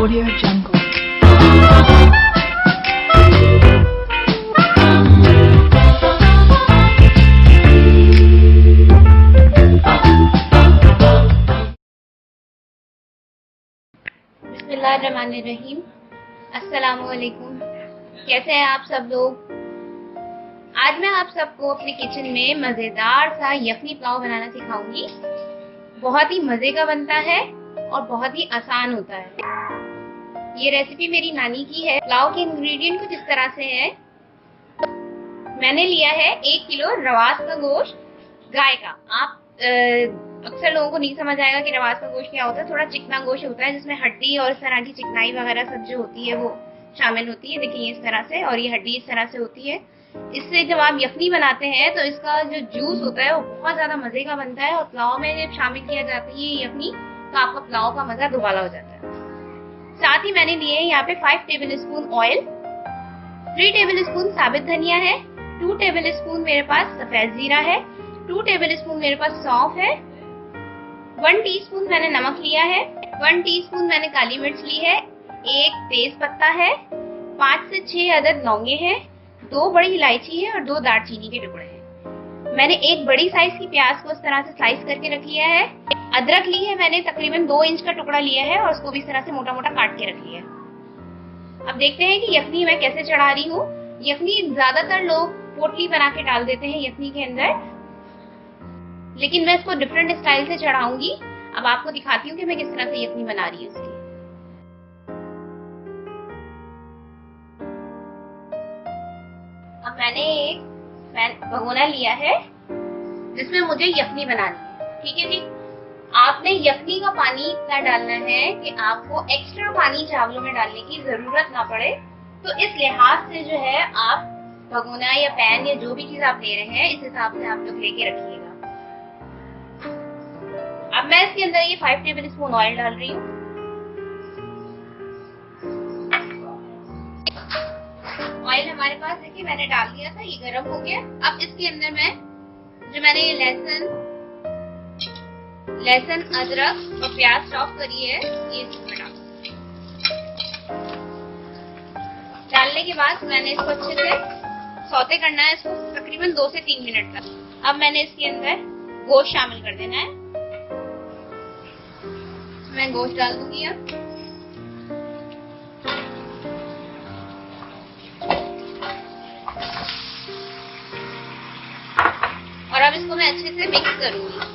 Audio Jungle. बिस्मिल्लाहिर्रहमानिर्रहीम। अस्सलामुअलैकुम। कैसे हैं आप सब लोग? आज मैं आप सबको अपने किचन में मजेदार सा यखनी पुलाव बनाना सिखाऊंगी। बहुत ही मजे का बनता है और बहुत ही आसान होता है। ये रेसिपी मेरी नानी की है। पुलाव के इंग्रेडिएंट कुछ इस तरह से है। मैंने लिया है 1 किलो रवास का गोश्त गाय का। आप अक्सर लोगों को नहीं समझ आएगा कि रवास का गोश्त क्या होता है। थोड़ा चिकना गोश्त होता है जिसमें हड्डी और इस तरह की चिकनाई वगैरह सब जो होती है वो शामिल होती है। देखिए इस तरह से, और ये हड्डी इस तरह से होती है। इससे जब आप यखनी बनाते हैं तो इसका जो जूस होता है वो बहुत ज्यादा मजे का बनता है, और पुलाव में जब शामिल किया जाता है ये यखनी तो आपका पुलाव का मजा दुबाला हो जाता है। साथ ही मैंने लिए यहाँ पे 5 table spoon oil, 3 table spoon साबित धनिया है, 2 टेबल स्पून मेरे पास सफेद जीरा है, 2 टेबल स्पून मेरे पास सौंफ है, 1 टीस्पून मैंने नमक लिया है, 1 टीस्पून मैंने काली मिर्च ली है, 1 तेज पत्ता है, 5 से 6 अदद लौंगे हैं, 2 बड़ी इलायची है और 2 दालचीनी के टुकड़े हैं। मैंने एक बड़ी साइज की प्याज को इस तरह से स्लाइस करके रख लिया है। अदरक ली है मैंने तकरीबन 2 इंच का टुकड़ा लिया है और उसको भी इस तरह से मोटा मोटा काट के रख लिया है। अब देखते हैं कि यखनी मैं कैसे चढ़ा रही हूँ। यखनी ज्यादातर लोग पोटली बना के डाल देते हैं यखनी के अंदर, लेकिन मैं इसको डिफरेंट स्टाइल से चढ़ाऊंगी। अब आपको दिखाती हूँ कि मैं किस तरह से यखनी बना रही हूँ इसकी। अब मैंने एक भगोना लिया है जिसमें मुझे यखनी बनानी है। ठीक है जी। आपने यखनी का पानी इतना डालना है कि आपको एक्स्ट्रा पानी चावलों में डालने की जरूरत ना पड़े। तो इस लिहाज से जो है आप भगोना या पैन या जो भी चीज आप ले रहे हैं इस हिसाब से आप लोग लेके रखिएगा। अब मैं इसके अंदर ये 5 टेबल स्पून ऑयल डाल रही हूँ। ऑयल हमारे पास देखिए मैंने डाल दिया था, ये गर्म हो गया। अब इसके अंदर मैं जो मैंने ये लहसुन अदरक और प्याज चॉप करी है ये इसमें डालने के बाद मैंने इसको अच्छे से सौते करना है, इसको तकरीबन 2 से 3 मिनट तक। अब मैंने इसके अंदर गोश्त शामिल कर देना है। मैं गोश्त डाल दूंगी अब। और अब इसको मैं अच्छे से मिक्स करूंगी।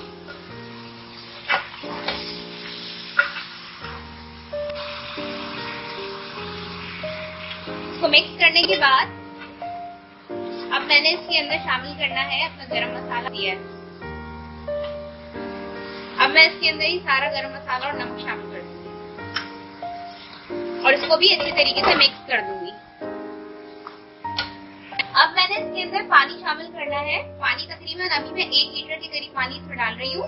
इसको मिक्स करने के बाद अब मैंने इसके अंदर शामिल करना है अपना गरम मसाला दिया है। अब मैं इसके अंदर ही सारा गरम मसाला और नमक शामिल कर दूंगी और इसको भी अच्छे तरीके से मिक्स कर दूंगी। अब मैंने इसके अंदर पानी शामिल करना है। पानी तकरीबन अभी मैं 1 लीटर के करीब पानी इसमें डाल रही हूँ।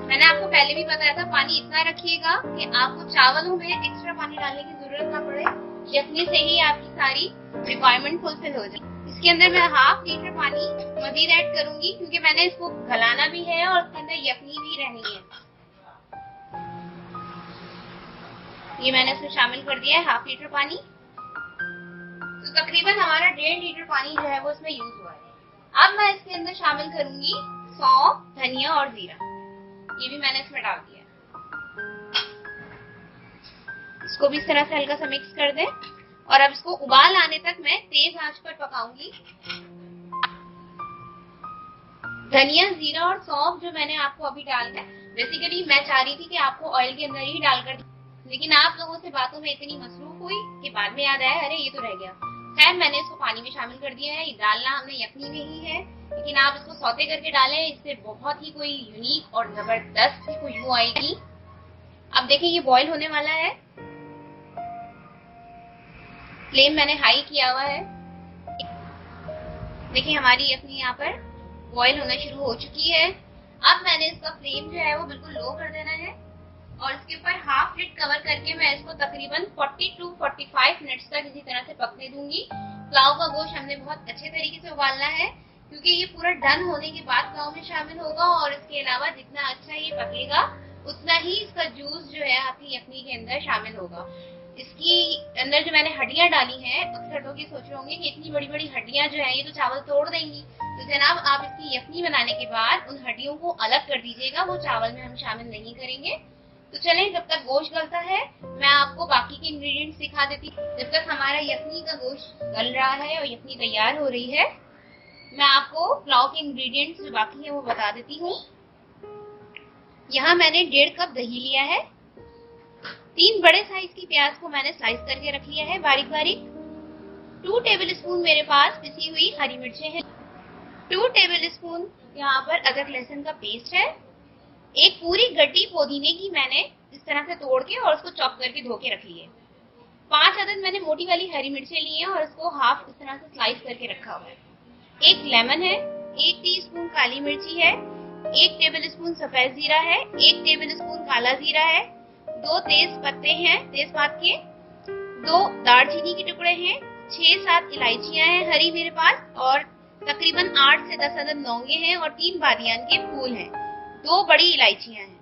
मैंने आपको पहले भी बताया था पानी इतना रखिएगा कि आपको चावलों में एक्स्ट्रा पानी डालने की जरूरत ना पड़े, यखनी से ही आपकी सारी रिक्वायरमेंट फुलफिल हो जाए। इसके अंदर मैं 1/2 लीटर पानी मजीद ऐड करूंगी क्योंकि मैंने इसको गलाना भी है और इसके अंदर यखनी भी रहनी है। ये मैंने इसमें शामिल कर दिया है 1/2 लीटर पानी। तो तकरीबन हमारा 1.5 लीटर पानी जो है वो इसमें यूज हुआ है। अब मैं इसके अंदर शामिल करूंगी सौंफ, धनिया और जीरा। ये भी मैंने इसमें डाल दिया। इसको भी इस तरह से हल्का सा मिक्स कर दें और अब इसको उबाल आने तक मैं तेज आंच पर पकाऊंगी। धनिया, जीरा और सौंफ जो मैंने आपको अभी डाला है, बेसिकली मैं चाह रही थी कि आपको ऑयल के अंदर ही डालकर, लेकिन आप लोगों से बातों में इतनी मसरूफ हुई कि बाद में याद आया अरे ये तो रह गया। खैर मैंने इसको पानी में शामिल कर दिया है। ये डालना हमने यखनी में ही है, लेकिन आप इसको सौते करके डालें, इससे बहुत ही कोई यूनिक और जबरदस्त खुशबू आएगी। अब देखिए ये बॉईल होने वाला है। फ्लेम मैंने हाई किया हुआ है। देखिए हमारी यखनी यहाँ पर बॉईल होना शुरू हो चुकी है। अब मैंने इसका फ्लेम जो है वो बिल्कुल लो कर देना है और इसके ऊपर 1/2 लिड कवर करके मैं इसको तकरीबन 40 to 45 मिनट्स तक इसी तरह से पकने दूंगी। पुलाव का गोश्त हमने बहुत अच्छे तरीके से उबालना है क्योंकि ये पूरा डन होने के बाद पुलाव में शामिल होगा और इसके अलावा जितना अच्छा ये पकेगा उतना ही इसका जूस जो है आपकी यखनी के अंदर शामिल होगा। इसकी अंदर जो मैंने हड्डियां डाली हैं, अक्सर लोग ये सोच रहे होंगे कि इतनी बड़ी बड़ी हड्डियां जो है ये तो चावल तोड़ देंगी। तो जनाब, आप इसकी यखनी बनाने के बाद उन हड्डियों को अलग कर दीजिएगा, वो चावल में हम शामिल नहीं करेंगे। तो चलें, जब तक गोश्त गलता है मैं आपको बाकी के इंग्रेडिएंट्स दिखा देती हूँ। जब तक हमारा यखनी का गोश्त गल रहा है और यखनी तैयार हो रही है, मैं आपको पुलाव के इंग्रेडिएंट्स जो बाकी है वो बता देती हूँ। यहाँ मैंने 1.5 कप दही लिया है। 3 बड़े साइज की प्याज को मैंने स्लाइस करके रख लिया है बारीक बारीक। 2 टेबल स्पून मेरे पास पिसी हुई हरी मिर्चें हैं। 2 टेबल स्पून यहाँ पर अदरक लहसुन का पेस्ट है। एक पूरी गड्डी पुदीने की मैंने इस तरह से तोड़ के और उसको चॉप करके धो के रख ली है। 5 अदद मैंने मोटी वाली हरी मिर्चें ली हैं और उसको हाफ इस तरह से स्लाइस करके रखा हुआ है। 1 लेमन है, 1 टीस्पून काली मिर्ची है, 1 टेबल स्पून सफेद जीरा है, 1 टेबल स्पून काला जीरा है, 2 तेज पत्ते हैं तेजपात के, 2 दालचीनी के टुकड़े हैं, 6-7 इलायचियां हैं हरी मेरे पास, और तकरीबन 8 से 10 अदद लौंगे हैं और 3 बादियान के फूल हैं, 2 बड़ी इलायचियां हैं।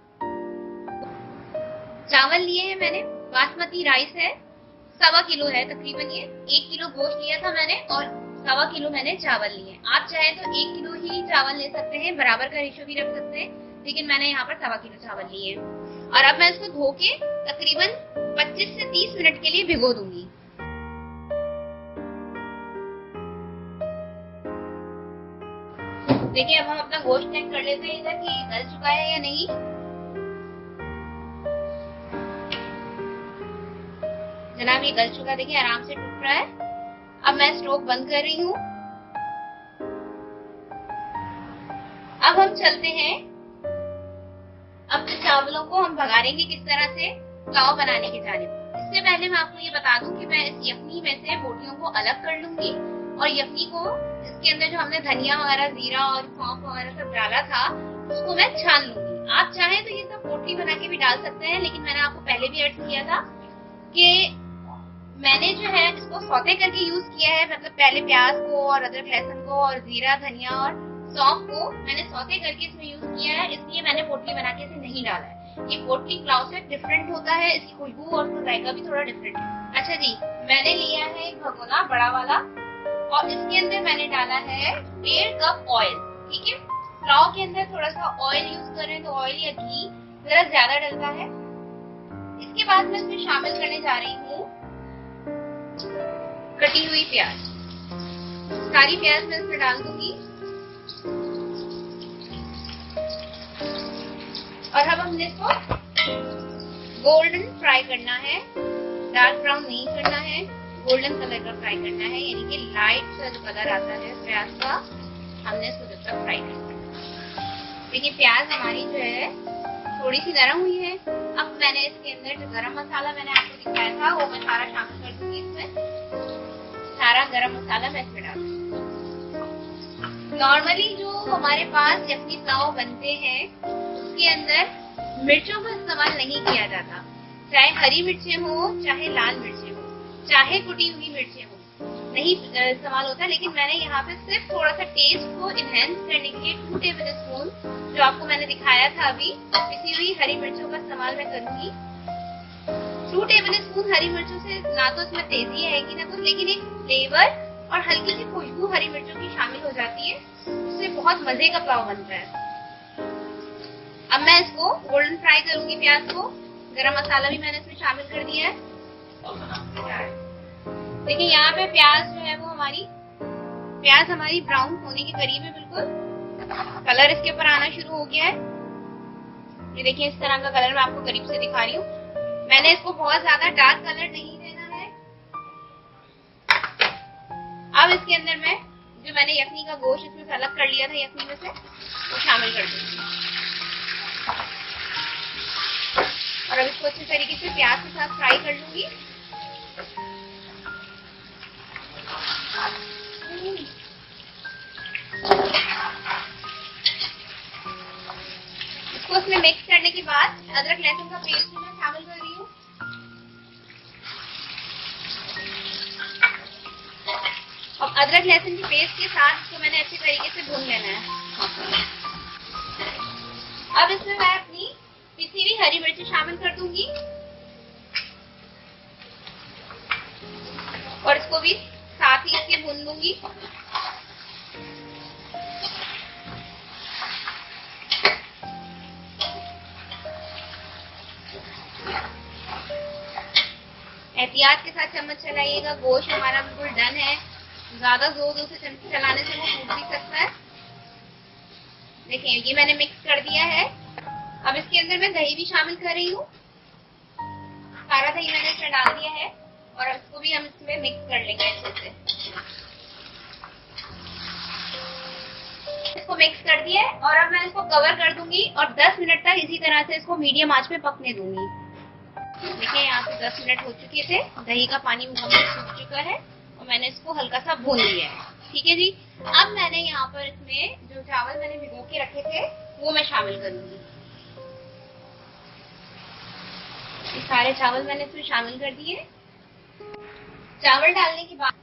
चावल लिए हैं मैंने, बासमती राइस है, 1.25 किलो है तकरीबन। ये 1 किलो गोश्त लिया था मैंने और 1.25 किलो मैंने चावल लिए। आप चाहे तो 1 किलो ही चावल ले सकते हैं, बराबर का रेशो भी रख सकते हैं, लेकिन मैंने यहाँ पर 1.25 किलो चावल लिए हैं। और अब मैं इसको धो के तकरीबन 25 से 30 मिनट के लिए भिगो दूंगी। देखिए, अब हम अपना गोश्त चेक कर लेते हैं इधर कि गल चुका है या नहीं। जनाब, ये गल चुका, देखिए आराम से टूट रहा है। अब मैं स्टोव बंद कर रही हूँ। अब हम चलते हैं, अब चावलों को हम भगाड़ेंगे किस तरह से पुलाव बनाने की जानिब। इससे पहले मैं आपको ये बता दूं कि मैं इस यखनी में से बोटियों को अलग कर लूंगी और यखनी को, इसके अंदर जो हमने धनिया वगैरह, जीरा और सौंफ वगैरह सब डाला था, उसको मैं छान लूंगी। आप चाहें तो ये सब पोटली बना के भी डाल सकते हैं, लेकिन मैंने आपको पहले भी अर्ज किया था कि मैंने जो है इसको सौते करके यूज किया है। मतलब पहले प्याज को और अदरक लहसुन को और जीरा धनिया और सौंफ को मैंने सौते करके इसमें यूज किया है, इसलिए मैंने पोटली बना के इसे नहीं डाला है। ये पोटली पुलाव से डिफरेंट होता है, इसकी खुशबू और उसका जायका भी थोड़ा डिफरेंट है। अच्छा जी, मैंने लिया है एक भगोना बड़ा वाला और इसके अंदर मैंने डाला है 1.5 कप ऑयल। ठीक है, पुलाव के अंदर थोड़ा सा ऑयल यूज करें तो ऑयल या घी जरा ज्यादा डलता है। इसके बाद मैं इसमें शामिल करने जा रही हूँ कटी हुई प्याज। सारी प्याज मैं इसमें डाल दूंगी और अब हमने इसको गोल्डन फ्राई करना है, डार्क ब्राउन नहीं करना है, गोल्डन कलर का फ्राई करना है, यानी कि लाइट सा जो कलर आता है प्याज का, हमने इसको जब तक फ्राई करना है। देखिए, प्याज हमारी जो है थोड़ी सी गर्म हुई है। अब मैंने इसके अंदर जो गरम मसाला मैंने आपको दिखाया था वो मैं सारा शामिल कर दूंगी। इसमें सारा गरम मसाला मैं इसमें डाल दूंगी। नॉर्मली जो हमारे पास यखनी पुलाव बनते हैं उसके अंदर मिर्चों का इस्तेमाल नहीं किया जाता, चाहे हरी मिर्चें हो, चाहे लाल मिर्चें हो, चाहे कुटी हुई मिर्चें हो, नहीं इस्तेमाल होता। लेकिन मैंने यहाँ पे सिर्फ थोड़ा सा टेस्ट को इनहेंस करने के लिए 2 टेबल स्पून, जो आपको मैंने दिखाया था अभी, पिसी हुई हरी मिर्चों का इस्तेमाल मैं करूंगी। 2 टेबल स्पून हरी मिर्चों से ना तो इसमें तेजी आएगी ना कुछ, लेकिन एक फ्लेवर और हल्की सी खुशबू हरी मिर्चों की शामिल हो जाती है, उससे बहुत मजे का पुलाव बनता है। अब मैं इसको गोल्डन फ्राई करूंगी प्याज को। गरम मसाला भी मैंने इसमें शामिल कर दिया है। देखिए, यहाँ पे प्याज जो है वो प्याज हमारी ब्राउन होने के करीब है, बिल्कुल कलर इसके ऊपर आना शुरू हो गया है। ये देखिए, इस तरह का कलर मैं आपको करीब से दिखा रही हूँ। मैंने इसको बहुत ज्यादा डार्क कलर नहीं देना है। अब इसके अंदर मैंने यखनी का गोश्त इसमें से अलग कर लिया था यखनी में से, वो शामिल कर दूंगी और अब इसको अच्छे तरीके से प्याज के साथ फ्राई कर लूंगी। इसको इसमें मिक्स करने के बाद अदरक लहसुन का पेस्ट मैं शामिल कर रही हूँ। अब अदरक लहसुन की पेस्ट के साथ इसको मैंने अच्छे तरीके से भून लेना है। अब इसमें मैं अपनी पिसी हुई हरी मिर्ची शामिल कर दूंगी और इसको भी साथ ही इसके भून लूंगी। एहतियात के साथ चम्मच चलाइएगा। गोश्त हमारा बिल्कुल डन है। ज्यादा जोर से चम्मच चलाने से वो फूट भी सकता है। देखिए ये मैंने मिक्स कर दिया है। अब इसके अंदर मैं दही भी शामिल कर रही हूँ। सारा दही मैंने इसमें डाल दिया है और अब इसको भी हम इसमें मिक्स कर लेंगे अच्छे से। इसको मिक्स कर दिया है और अब मैं इसको कवर कर दूंगी और 10 मिनट तक इसी तरह से इसको मीडियम आंच पे पकने दूंगी। देखिए यहाँ पे 10 मिनट हो चुके थे। दही का पानी मुकम्मल सूख चुका है और मैंने इसको हल्का सा भून लिया है। ठीक है जी। अब मैंने यहाँ पर इसमें जो चावल मैंने भिगो के रखे थे वो मैं शामिल करूंगी। ये सारे चावल मैंने इसमें शामिल कर दिए। चावल डालने के बाद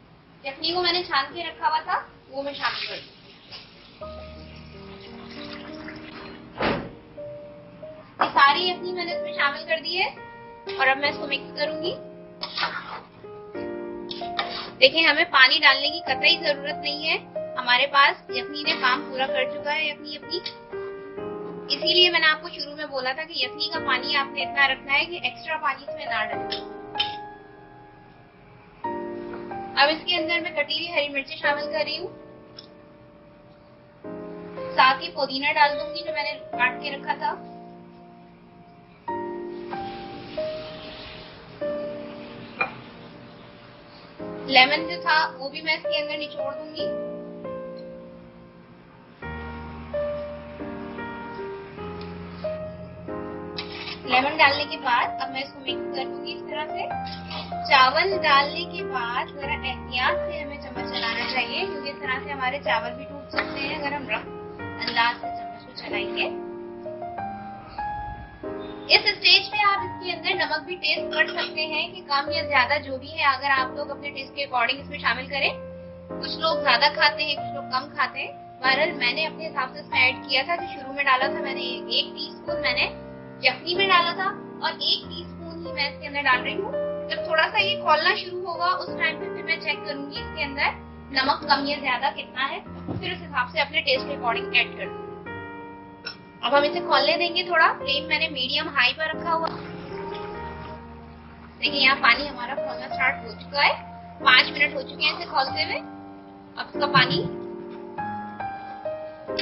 चटनी को मैंने छान के रखा हुआ था वो मैं शामिल कर दूंगी। ये सारी चटनी मैंने इसमें शामिल कर दी है और अब मैं इसको मिक्स करूंगी। देखिए हमें पानी डालने की कतई जरूरत नहीं है। हमारे पास यखनी ने काम पूरा कर चुका है यखनी अपनी। इसीलिए मैंने आपको शुरू में बोला था कि यखनी का पानी आपने इतना रखना है कि एक्स्ट्रा पानी इसमें ना डालें। अब इसके अंदर मैं कटी हुई हरी मिर्ची शामिल कर रही हूँ। साथ ही पुदीना डाल दूंगी जो मैंने काट के रखा था। लेमन जो था वो भी मैं इसके अंदर निचोड़ दूंगी। लेमन डालने के बाद अब मैं इसको मिक्स कर दूंगी इस तरह से। चावल डालने के बाद जरा एहतियात से हमें चम्मच चलाना चाहिए क्योंकि इस तरह से हमारे चावल भी टूट सकते हैं अगर हम रफ अंदाज से चम्मच को चलाएंगे। इस स्टेज पे आप इसके अंदर नमक भी टेस्ट कर सकते हैं कि कम या ज्यादा जो भी है, अगर आप लोग अपने टेस्ट के अकॉर्डिंग इसमें शामिल करें। कुछ लोग ज्यादा खाते हैं, कुछ लोग कम खाते हैं। बहरहाल मैंने अपने हिसाब से इसमें ऐड किया था। जो शुरू में डाला था मैंने 1 टीस्पून मैंने यखनी में डाला था और 1 टीस्पून ही मैं इसके अंदर डाल रही हूँ। जब थोड़ा सा ये खौलना शुरू होगा उस टाइम पे फिर मैं चेक करूंगी इसके अंदर नमक कम या ज्यादा कितना है, फिर उस हिसाब से अपने टेस्ट के अकॉर्डिंग ऐड कर दूंगी। अब हम इसे खोलने देंगे थोड़ा। फ्लेम मैंने मीडियम हाई पर रखा हुआ। देखिए यहाँ पानी हमारा खोलना स्टार्ट हो चुका है। 5 मिनट हो चुके हैं इसे खोलते हुए। अब इसका पानी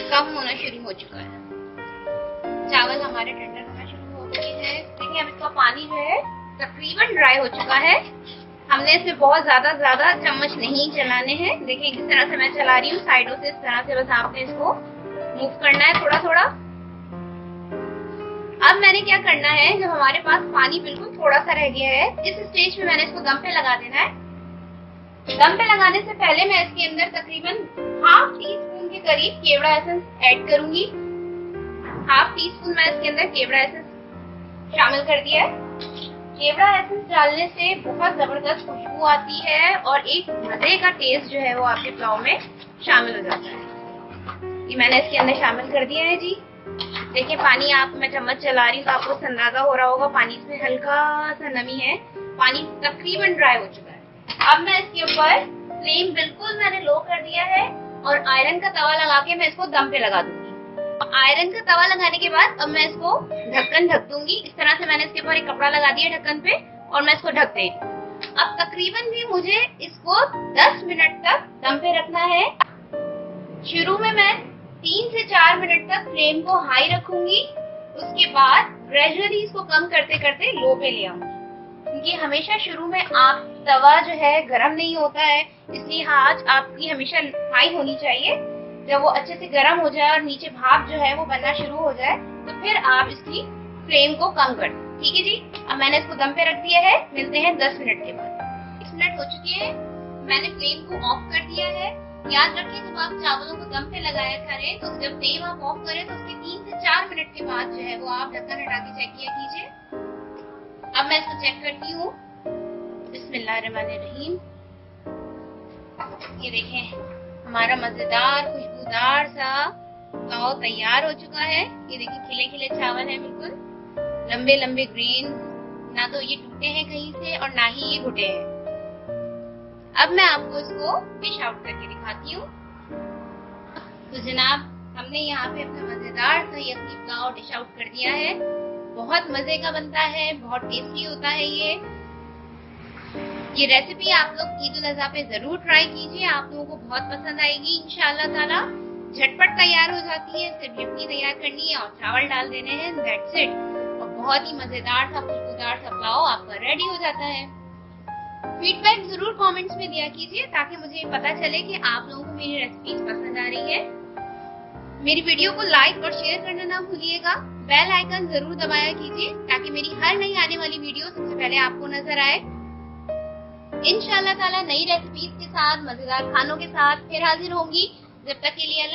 कम होना शुरू हो चुका है। चावल हमारे टेंडर होना शुरू हो गए हैं। देखिए अब इसका पानी जो है तकरीबन ड्राई हो चुका है। हमने इसमें बहुत ज्यादा चम्मच नहीं चलाने हैं। देखिए किस तरह से मैं चला रही हूँ साइडों से। इस तरह से बस आपने इसको मूव करना है थोड़ा थोड़ा। अब मैंने क्या करना है, जब हमारे पास पानी बिल्कुल थोड़ा सा रह गया है, इस स्टेज पे मैंने इसको दम पे लगा देना है। दम पे लगाने से पहले मैं इसके अंदर तकरीबन ½ टीस्पून के करीब केवड़ा एसेंस ऐड करूंगी। ½ टीस्पून मैं इसके अंदर केवड़ा एसेंस शामिल कर दिया है। केवड़ा एसेंस डालने से बहुत जबरदस्त खुशबू आती है और एक मजे का टेस्ट जो है वो आपके पुलाव में शामिल हो जाता है। ये मैंने इसके अंदर शामिल कर दिया है जी। देखिए पानी आप मैं चम्मच चला रही हूँ तो आपको अंदाजा हो रहा होगा पानी इसमें हल्का सा नमी है। पानी तकरीबन ड्राई हो चुका है। अब मैं इसके ऊपर फ्लेम बिल्कुल मैंने लो कर दिया है और आयरन का तवा लगा के मैं इसको दम पे लगा दूंगी। आयरन का तवा लगाने के बाद अब मैं इसको ढक्कन ढक दूंगी। इस तरह से मैंने इसके ऊपर एक कपड़ा लगा दिया ढक्कन पे और मैं इसको ढक दे रही हूँ। अब तकरीबन भी मुझे इसको 10 मिनट तक दम पे रखना है। शुरू में मैं 3 से 4 मिनट तक फ्लेम को हाई रखूंगी। उसके बाद ग्रेजुअली इसको कम करते करते लो पे ले आऊंगी क्योंकि हमेशा शुरू में आप तवा जो है गर्म नहीं होता है, इसलिए आंच आपकी हमेशा हाई होनी चाहिए। जब वो अच्छे से गर्म हो जाए और नीचे भाप जो है वो बनना शुरू हो जाए तो फिर आप इसकी फ्लेम को कम कर दें। ठीक है जी। अब मैंने इसको दम पे रख दिया है। मिलते हैं 10 मिनट के बाद। 10 मिनट हो चुके हैं। मैंने फ्लेम को ऑफ कर दिया है। याद रखें जब आप चावलों को दम पे लगाया करें तो जब फ्लेम आप ऑफ करें तो उसके 3 से 4 मिनट के बाद जो है वो आप ढक्कन हटा के चेक किया कीजिए। अब मैं इसको चेक करती हूँ। बिस्मिल्लाहिर्रहमानिर्रहीम। ये देखें हमारा मजेदार खुशबूदार सा पुलाव तैयार हो चुका है। ये देखिए खिले खिले चावल है बिल्कुल। लंबे लंबे ग्रेन, ना तो ये टूटे हैं कहीं से और ना ही ये घुटे हैं। अब मैं आपको इसको डिश आउट करके दिखाती हूँ। तो जनाब, हमने यहाँ पे अपना मजेदार सा यखनी पुलाव डिश आउट कर दिया है। बहुत मजे का बनता है, बहुत टेस्टी होता है ये रेसिपी आप लोग ईद उल अज़हा पे जरूर ट्राई कीजिए, आप लोगों को बहुत पसंद आएगी इंशाअल्लाह ताला। झटपट तैयार हो जाती है, सिर्फ यखनी तैयार करनी है और चावल डाल देने हैं, दैट्स इट। और बहुत ही मजेदार सा खुशबूदार सा पुलाव आपका रेडी हो जाता है। फीडबैक जरूर कमेंट्स में दिया कीजिए ताकि मुझे पता चले कि आप लोगों को मेरी रेसिपीज पसंद आ रही है। मेरी वीडियो को लाइक और शेयर करना ना भूलिएगा। बेल आइकन जरूर दबाया कीजिए ताकि मेरी हर नई आने वाली वीडियो सबसे पहले आपको नजर आए। इंशाअल्लाह ताला नई रेसिपीज के साथ, मजेदार खानों के साथ फिर हाजिर होंगी। जब तक के लिए अल्लाह।